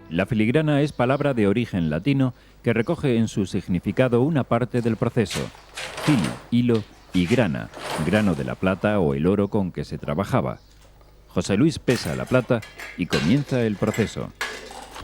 La filigrana es palabra de origen latino que recoge en su significado una parte del proceso. Fili, hilo, y grana, grano de la plata o el oro con que se trabajaba. José Luis pesa la plata y comienza el proceso.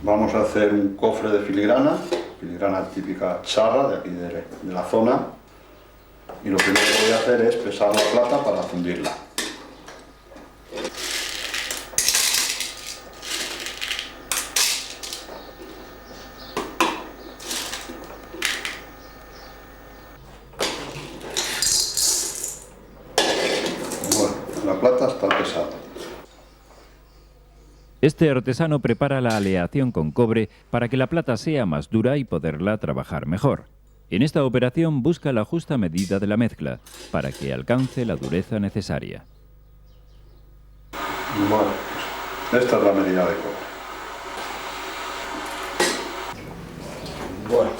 Vamos a hacer un cofre de filigrana, filigrana típica charra de aquí de la zona. Y lo primero que voy a hacer es pesar la plata para fundirla. Bueno, la plata está pesada. Este artesano prepara la aleación con cobre para que la plata sea más dura y poderla trabajar mejor. En esta operación busca la justa medida de la mezcla para que alcance la dureza necesaria. Bueno, esta es la medida de cobre. Bueno.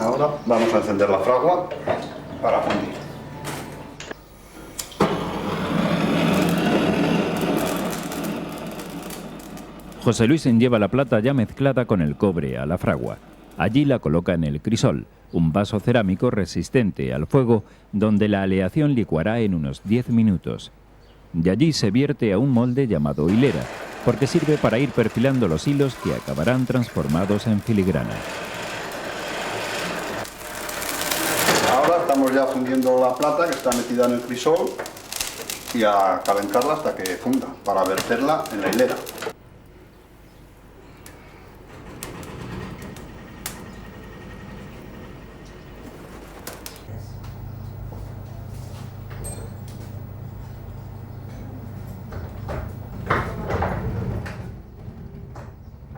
Ahora vamos a encender la fragua para fundir. José Luis lleva la plata ya mezclada con el cobre a la fragua. Allí la coloca en el crisol, un vaso cerámico resistente al fuego donde la aleación licuará en unos 10 minutos. De allí se vierte a un molde llamado hilera, porque sirve para ir perfilando los hilos que acabarán transformados en filigrana. Ahora estamos ya fundiendo la plata que está metida en el crisol y a calentarla hasta que funda, para verterla en la hilera.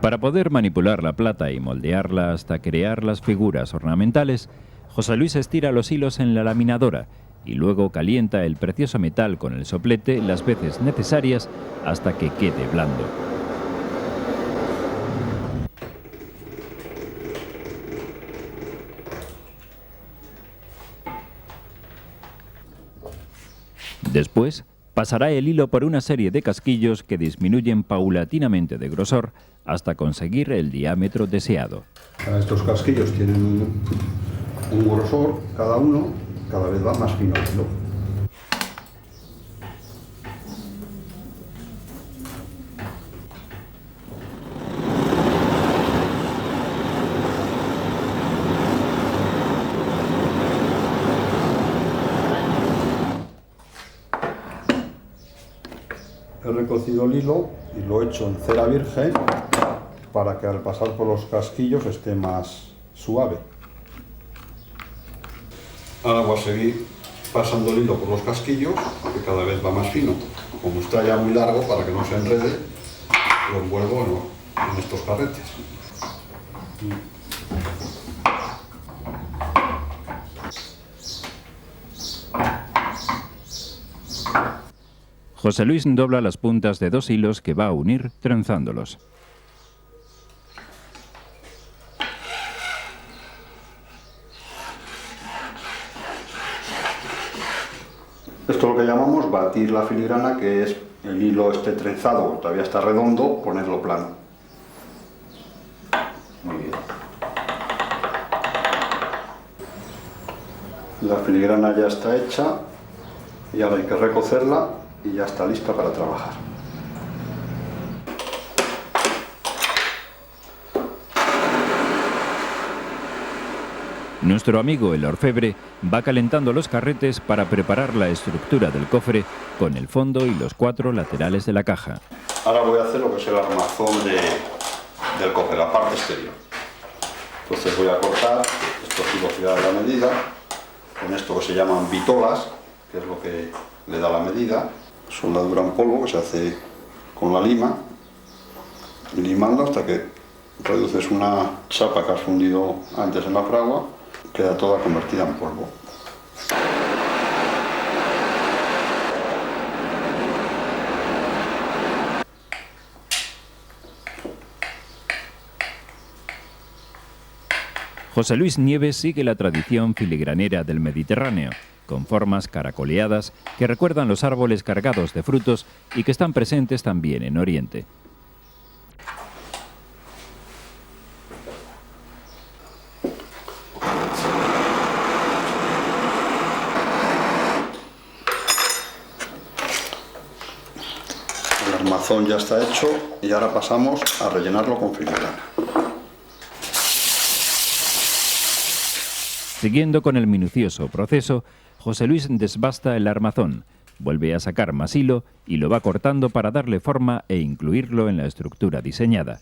Para poder manipular la plata y moldearla hasta crear las figuras ornamentales, José Luis estira los hilos en la laminadora y luego calienta el precioso metal con el soplete las veces necesarias hasta que quede blando. Después, pasará el hilo por una serie de casquillos que disminuyen paulatinamente de grosor hasta conseguir el diámetro deseado. Estos casquillos tienen un grosor cada uno, cada vez va más fino el hilo. He recocido el hilo y lo he hecho en cera virgen para que al pasar por los casquillos esté más suave. Ahora voy a seguir pasando el hilo por los casquillos, que cada vez va más fino. Como está ya muy largo, para que no se enrede, lo envuelvo en estos carretes. José Luis dobla las puntas de dos hilos que va a unir trenzándolos. Esto es lo que llamamos batir la filigrana, que es el hilo esté trenzado, todavía está redondo, ponerlo plano. Muy bien. La filigrana ya está hecha y ahora hay que recocerla y ya está lista para trabajar. Nuestro amigo el orfebre va calentando los carretes para preparar la estructura del cofre con el fondo y los 4 laterales de la caja. Ahora voy a hacer lo que es el armazón del cofre, la parte exterior. Entonces voy a cortar estos hilos ya de la medida, con esto que se llaman bitolas, que es lo que le da la medida. Soldadura en polvo que se hace con la lima, limando hasta que reduces una chapa que has fundido antes en la fragua, queda toda convertida en polvo. José Luis Nieves sigue la tradición filigranera del Mediterráneo. con formas caracoleadas que recuerdan los árboles cargados de frutos y que están presentes también en Oriente. El armazón ya está hecho y ahora pasamos a rellenarlo con filigrana. Siguiendo con el minucioso proceso, José Luis desbasta el armazón, vuelve a sacar más hilo y lo va cortando para darle forma e incluirlo en la estructura diseñada.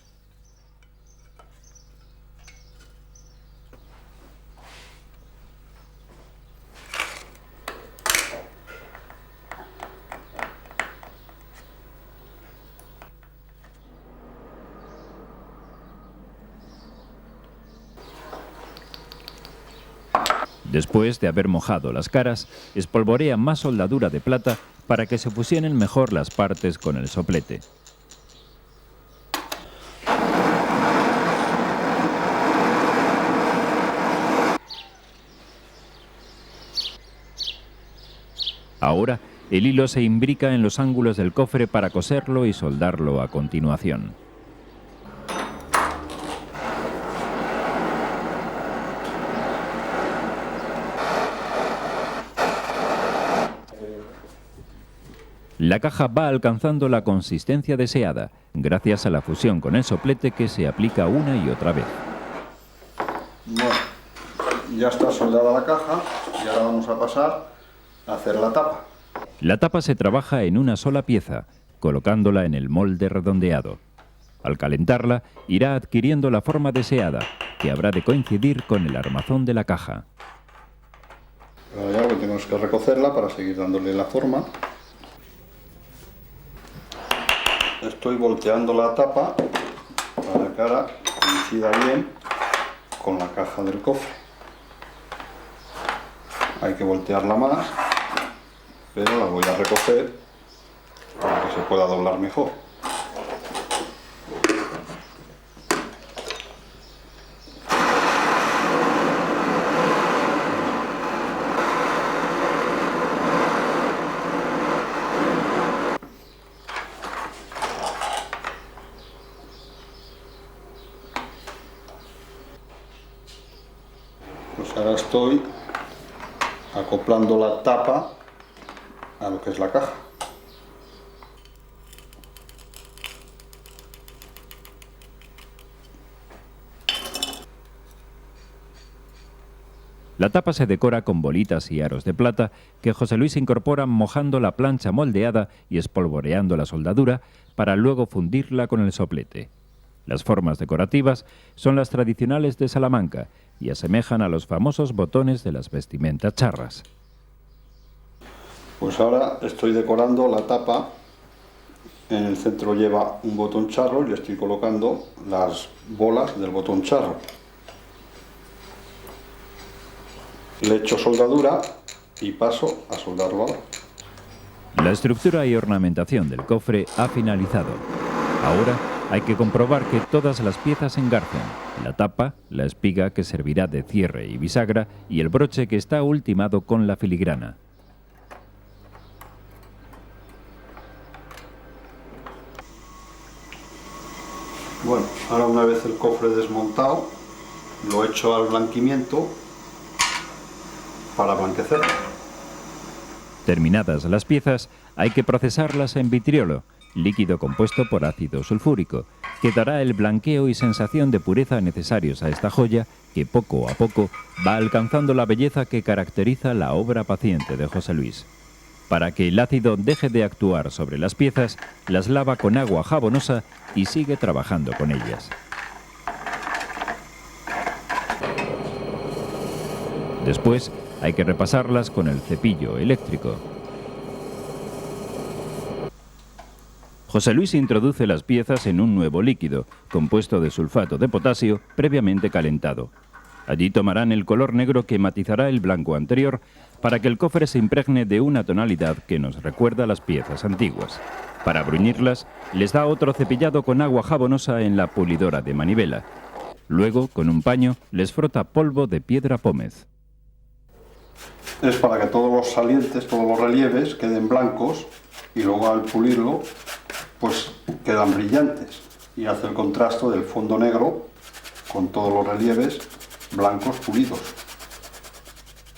Después de haber mojado las caras, espolvorea más soldadura de plata para que se fusionen mejor las partes con el soplete. Ahora, el hilo se imbrica en los ángulos del cofre para coserlo y soldarlo a continuación. La caja va alcanzando la consistencia deseada, gracias a la fusión con el soplete que se aplica una y otra vez. Bueno, ya está soldada la caja y ahora vamos a pasar a hacer la tapa. La tapa se trabaja en una sola pieza, colocándola en el molde redondeado. Al calentarla, irá adquiriendo la forma deseada, que habrá de coincidir con el armazón de la caja. Ahora ya tenemos que recocerla para seguir dándole la forma. Estoy volteando la tapa para que ahora coincida bien con la caja del cofre. Hay que voltearla más, pero la voy a recoger para que se pueda doblar mejor. Pues ahora estoy acoplando la tapa a lo que es la caja. La tapa se decora con bolitas y aros de plata que José Luis incorpora mojando la plancha moldeada y espolvoreando la soldadura para luego fundirla con el soplete. Las formas decorativas son las tradicionales de Salamanca y asemejan a los famosos botones de las vestimentas charras. Pues ahora estoy decorando la tapa. En el centro lleva un botón charro y le estoy colocando las bolas del botón charro. Le echo soldadura y paso a soldarlo ahora. La estructura y ornamentación del cofre ha finalizado. Ahora hay que comprobar que todas las piezas engarcen: la tapa, la espiga que servirá de cierre y bisagra y el broche que está ultimado con la filigrana. Bueno, ahora una vez el cofre desmontado, lo echo al blanquimiento para blanquecerlo. Terminadas las piezas, hay que procesarlas en vitriolo, líquido compuesto por ácido sulfúrico, que dará el blanqueo y sensación de pureza necesarios a esta joya que poco a poco va alcanzando la belleza que caracteriza la obra paciente de José Luis. Para que el ácido deje de actuar sobre las piezas, las lava con agua jabonosa y sigue trabajando con ellas. Después, hay que repasarlas con el cepillo eléctrico. José Luis introduce las piezas en un nuevo líquido, compuesto de sulfato de potasio, previamente calentado. Allí tomarán el color negro que matizará el blanco anterior para que el cofre se impregne de una tonalidad que nos recuerda a las piezas antiguas. Para bruñirlas, les da otro cepillado con agua jabonosa en la pulidora de manivela. Luego, con un paño, les frota polvo de piedra pómez. es para que todos los salientes, todos los relieves queden blancos y luego al pulirlo pues quedan brillantes y hace el contraste del fondo negro con todos los relieves blancos pulidos.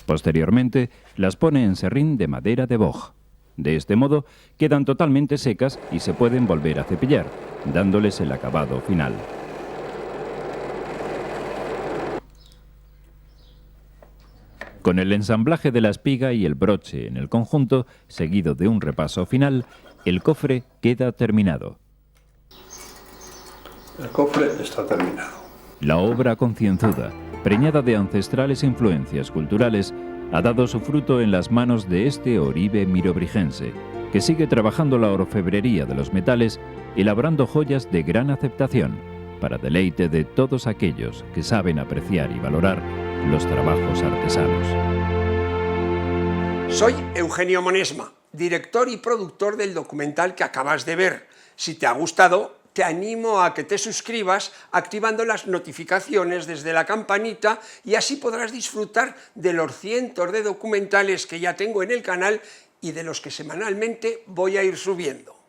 Posteriormente, las pone en serrín de madera de boj. De este modo, quedan totalmente secas y se pueden volver a cepillar, dándoles el acabado final. Con el ensamblaje de la espiga y el broche en el conjunto, seguido de un repaso final, el cofre queda terminado. El cofre está terminado. La obra concienzuda, preñada de ancestrales influencias culturales, ha dado su fruto en las manos de este oribe mirobrigense, que sigue trabajando la orfebrería de los metales, elaborando joyas de gran aceptación, para deleite de todos aquellos que saben apreciar y valorar los trabajos artesanos. Soy Eugenio Monesma, director y productor del documental que acabas de ver. Si te ha gustado, te animo a que te suscribas activando las notificaciones desde la campanita y así podrás disfrutar de los cientos de documentales que ya tengo en el canal y de los que semanalmente voy a ir subiendo.